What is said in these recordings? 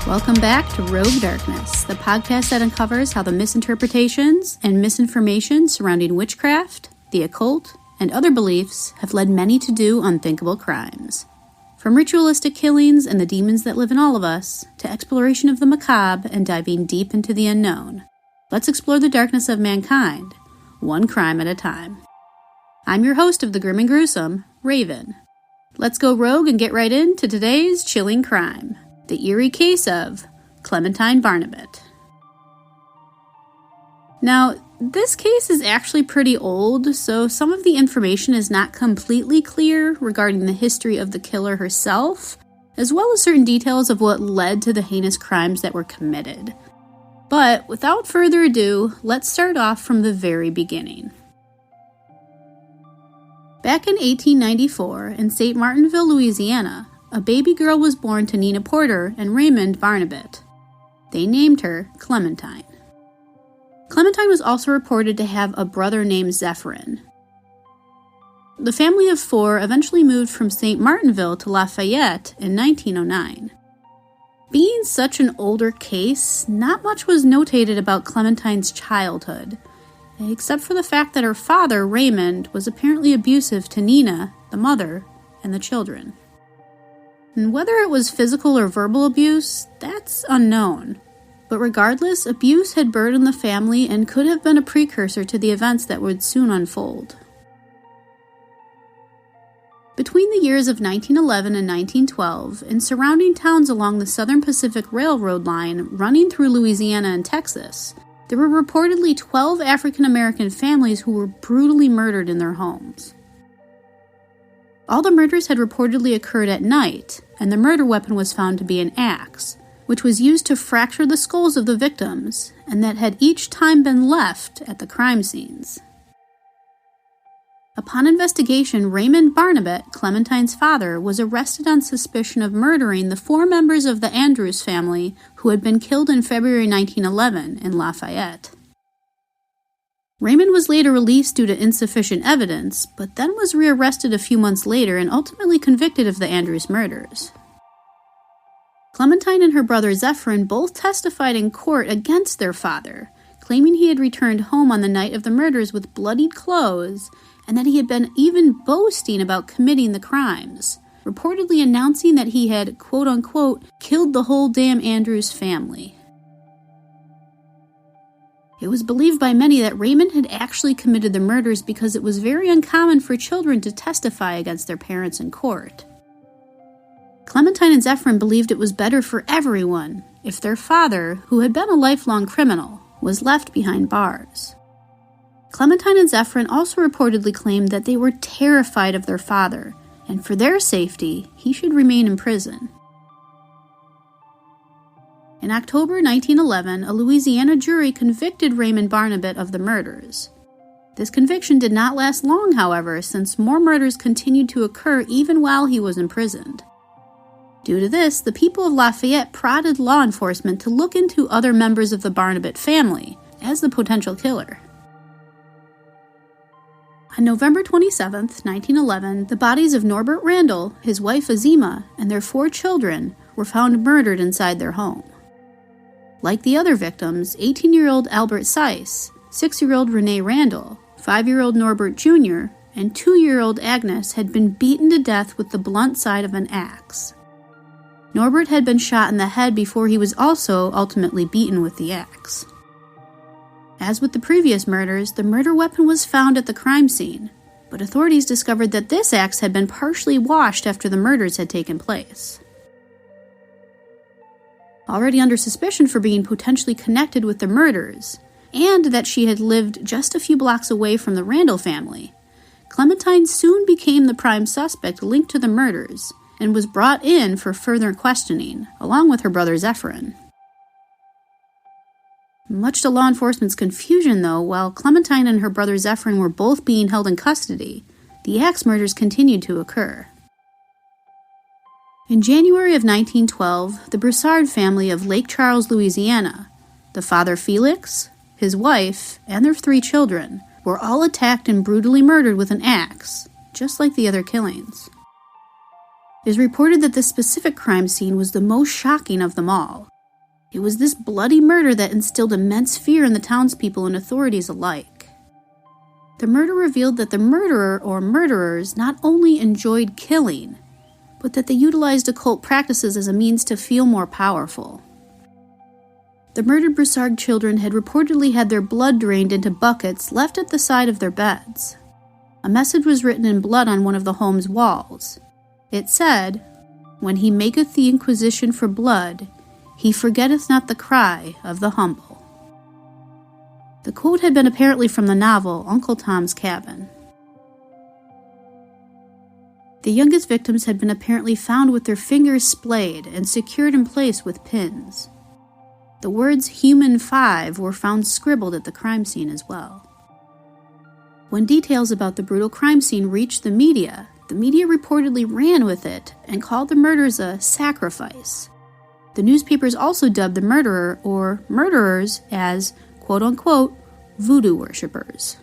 Welcome back to Rogue Darkness, the podcast that uncovers how the misinterpretations and misinformation surrounding witchcraft, the occult, and other beliefs have led many to do unthinkable crimes. From ritualistic killings and the demons that live in all of us, to exploration of the macabre and diving deep into the unknown, let's explore the darkness of mankind, one crime at a time. I'm your host of the Grim and Gruesome, Raven. Let's go rogue and get right into today's chilling crime, the eerie case of Clementine Barnabet. Now, this case is actually pretty old, so some of the information is not completely clear regarding the history of the killer herself, as well as certain details of what led to the heinous crimes that were committed. But without further ado, let's start off from the very beginning. Back in 1894, in St. Martinville, Louisiana, a baby girl was born to Nina Porter and Raymond Barnabet. They named her Clementine. Clementine was also reported to have a brother named Zephyrin. The family of four eventually moved from St. Martinville to Lafayette in 1909. Being such an older case, not much was notated about Clementine's childhood, except for the fact that her father, Raymond, was apparently abusive to Nina, the mother, and the children. And whether it was physical or verbal abuse, that's unknown. But regardless, abuse had burdened the family and could have been a precursor to the events that would soon unfold. Between the years of 1911 and 1912, in surrounding towns along the Southern Pacific Railroad line running through Louisiana and Texas, there were reportedly 12 African American families who were brutally murdered in their homes. All the murders had reportedly occurred at night, and the murder weapon was found to be an axe, which was used to fracture the skulls of the victims, and that had each time been left at the crime scenes. Upon investigation, Raymond Barnabet, Clementine's father, was arrested on suspicion of murdering the four members of the Andrews family who had been killed in February 1911 in Lafayette. Raymond was later released due to insufficient evidence, but then was rearrested a few months later and ultimately convicted of the Andrews murders. Clementine and her brother Zephyrin both testified in court against their father, claiming he had returned home on the night of the murders with bloodied clothes, and that he had been even boasting about committing the crimes, reportedly announcing that he had, quote-unquote, killed the whole damn Andrews family. It was believed by many that Raymond had actually committed the murders because it was very uncommon for children to testify against their parents in court. Clementine and Zephyrin believed it was better for everyone if their father, who had been a lifelong criminal, was left behind bars. Clementine and Zephyrin also reportedly claimed that they were terrified of their father, and for their safety, he should remain in prison. In October 1911, a Louisiana jury convicted Raymond Barnabet of the murders. This conviction did not last long, however, since more murders continued to occur even while he was imprisoned. Due to this, the people of Lafayette prodded law enforcement to look into other members of the Barnabet family as the potential killer. On November 27, 1911, the bodies of Norbert Randall, his wife Azima, and their four children were found murdered inside their home. Like the other victims, 18-year-old Albert Seiss, 6-year-old Renee Randall, 5-year-old Norbert Jr., and 2-year-old Agnes had been beaten to death with the blunt side of an axe. Norbert had been shot in the head before he was also ultimately beaten with the axe. As with the previous murders, the murder weapon was found at the crime scene, but authorities discovered that this axe had been partially washed after the murders had taken place. Already under suspicion for being potentially connected with the murders, and that she had lived just a few blocks away from the Randall family, Clementine soon became the prime suspect linked to the murders, and was brought in for further questioning, along with her brother Zephyrin. Much to law enforcement's confusion, though, while Clementine and her brother Zephyrin were both being held in custody, the axe murders continued to occur. In January of 1912, the Brossard family of Lake Charles, Louisiana, the father Felix, his wife, and their 3 children, were all attacked and brutally murdered with an axe, just like the other killings. It is reported that this specific crime scene was the most shocking of them all, It was this bloody murder that instilled immense fear in the townspeople and authorities alike. The murder revealed that the murderer or murderers not only enjoyed killing, but that they utilized occult practices as a means to feel more powerful. The murdered Brossard children had reportedly had their blood drained into buckets left at the side of their beds. A message was written in blood on one of the home's walls. It said, "When he maketh the inquisition for blood, he forgetteth not the cry of the humble." The quote had been apparently from the novel Uncle Tom's Cabin. The youngest victims had been apparently found with their fingers splayed and secured in place with pins. The words "Human 5" were found scribbled at the crime scene as well. When details about the brutal crime scene reached the media reportedly ran with it and called the murders a sacrifice. The newspapers also dubbed the murderer or murderers as, quote-unquote, Voodoo Worshipers.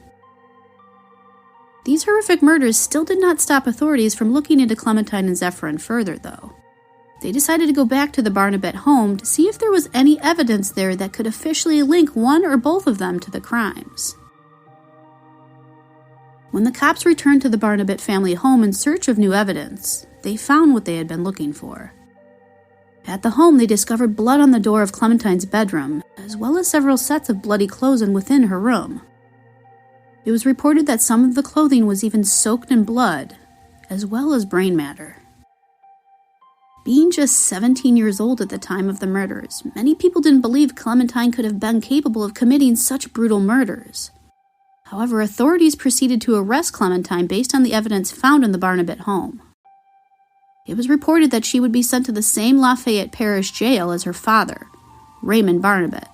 These horrific murders still did not stop authorities from looking into Clementine and Zephyrin further, though. They decided to go back to the Barnabet home to see if there was any evidence there that could officially link one or both of them to the crimes. When the cops returned to the Barnabet family home in search of new evidence, they found what they had been looking for. At the home, they discovered blood on the door of Clementine's bedroom, as well as several sets of bloody clothing within her room. It was reported that some of the clothing was even soaked in blood, as well as brain matter. Being just 17 years old at the time of the murders, many people didn't believe Clementine could have been capable of committing such brutal murders. However, authorities proceeded to arrest Clementine based on the evidence found in the Barnabet home. It was reported that she would be sent to the same Lafayette Parish jail as her father, Raymond Barnabet.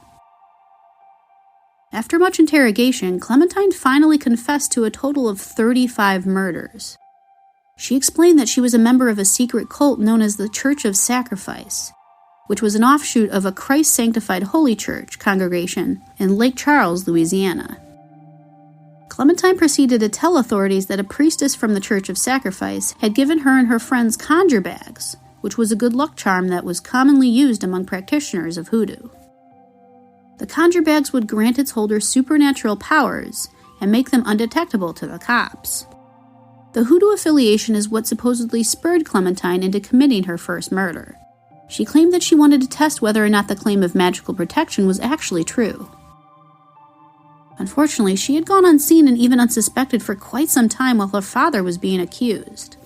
After much interrogation, Clementine finally confessed to a total of 35 murders. She explained that she was a member of a secret cult known as the Church of Sacrifice, which was an offshoot of a Christ-sanctified Holy Church congregation in Lake Charles, Louisiana. Clementine proceeded to tell authorities that a priestess from the Church of Sacrifice had given her and her friends conjure bags, which was a good luck charm that was commonly used among practitioners of hoodoo. The conjure bags would grant its holder supernatural powers and make them undetectable to the cops. The hoodoo affiliation is what supposedly spurred Clementine into committing her first murder. She claimed that she wanted to test whether or not the claim of magical protection was actually true. Unfortunately, she had gone unseen and even unsuspected for quite some time while her father was being accused.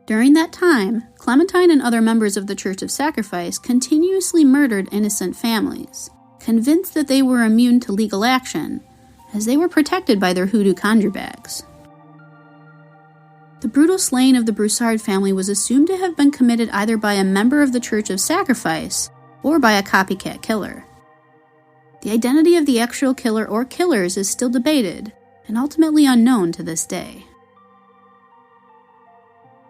During that time, Clementine and other members of the Church of Sacrifice continuously murdered innocent families, convinced that they were immune to legal action, as they were protected by their hoodoo conjure bags. The brutal slaying of the Brossard family was assumed to have been committed either by a member of the Church of Sacrifice or by a copycat killer. The identity of the actual killer or killers is still debated and ultimately unknown to this day.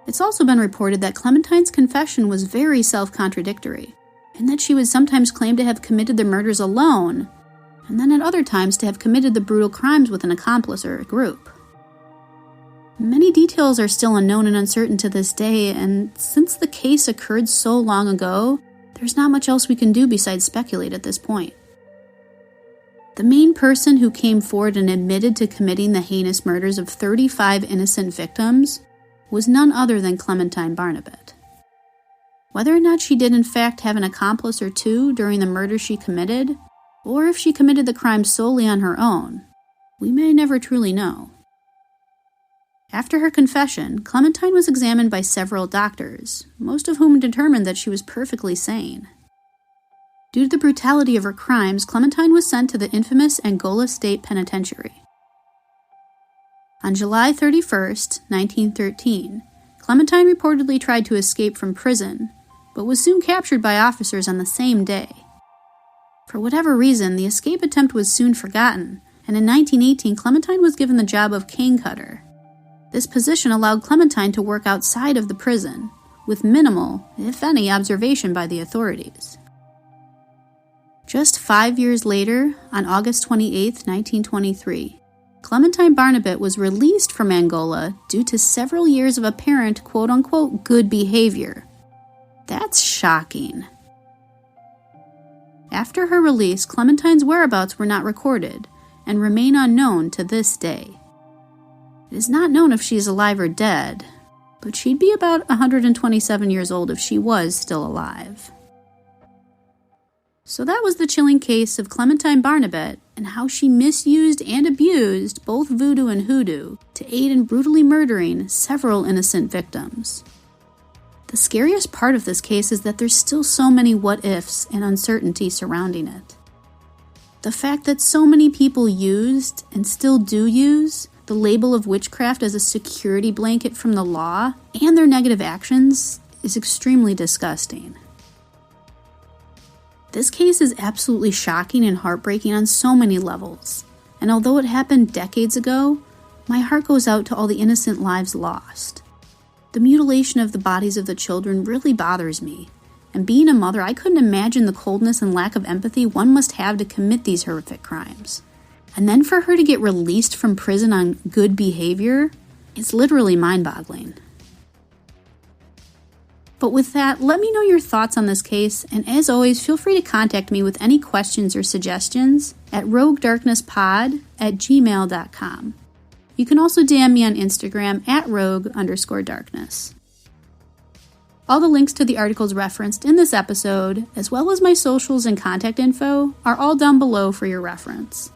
It's also been reported that Clementine's confession was very self-contradictory, and that she would sometimes claim to have committed the murders alone, and then at other times to have committed the brutal crimes with an accomplice or a group. Many details are still unknown and uncertain to this day, and since the case occurred so long ago, there's not much else we can do besides speculate at this point. The main person who came forward and admitted to committing the heinous murders of 35 innocent victims was none other than Clementine Barnabet. Whether or not she did in fact have an accomplice or two during the murder she committed, or if she committed the crime solely on her own, we may never truly know. After her confession, Clementine was examined by several doctors, most of whom determined that she was perfectly sane. Due to the brutality of her crimes, Clementine was sent to the infamous Angola State Penitentiary. On July 31st, 1913, Clementine reportedly tried to escape from prison, but was soon captured by officers on the same day. For whatever reason, the escape attempt was soon forgotten, and in 1918, Clementine was given the job of cane cutter. This position allowed Clementine to work outside of the prison, with minimal, if any, observation by the authorities. Just 5 years later, on August 28, 1923, Clementine Barnabet was released from Angola due to several years of apparent quote-unquote good behavior. That's shocking. After her release, Clementine's whereabouts were not recorded and remain unknown to this day. It is not known if she is alive or dead, but she'd be about 127 years old if she was still alive. So that was the chilling case of Clementine Barnabet and how she misused and abused both voodoo and hoodoo to aid in brutally murdering several innocent victims. The scariest part of this case is that there's still so many what-ifs and uncertainty surrounding it. The fact that so many people used, and still do use, the label of witchcraft as a security blanket from the law and their negative actions is extremely disgusting. This case is absolutely shocking and heartbreaking on so many levels, and although it happened decades ago, my heart goes out to all the innocent lives lost. The mutilation of the bodies of the children really bothers me, and being a mother, I couldn't imagine the coldness and lack of empathy one must have to commit these horrific crimes. And then for her to get released from prison on good behavior, it's literally mind-boggling. But with that, let me know your thoughts on this case, and as always, feel free to contact me with any questions or suggestions at roguedarknesspod@gmail.com. You can also DM me on Instagram at rogue_darkness. All the links to the articles referenced in this episode, as well as my socials and contact info, are all down below for your reference.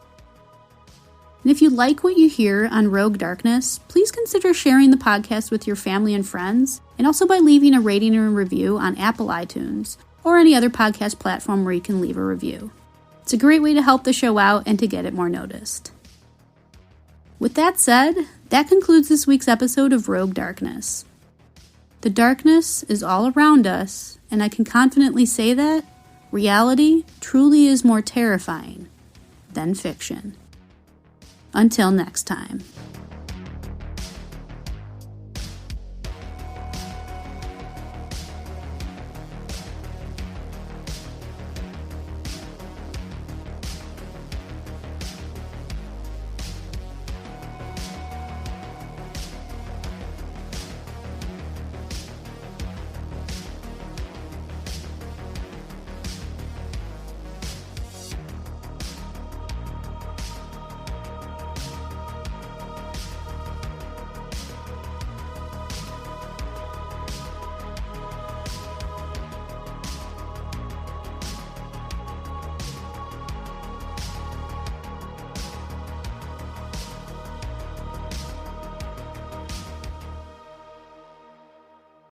And if you like what you hear on Rogue Darkness, please consider sharing the podcast with your family and friends, and also by leaving a rating and review on Apple iTunes, or any other podcast platform where you can leave a review. It's a great way to help the show out and to get it more noticed. With that said, that concludes this week's episode of Rogue Darkness. The darkness is all around us, and I can confidently say that reality truly is more terrifying than fiction. Until next time.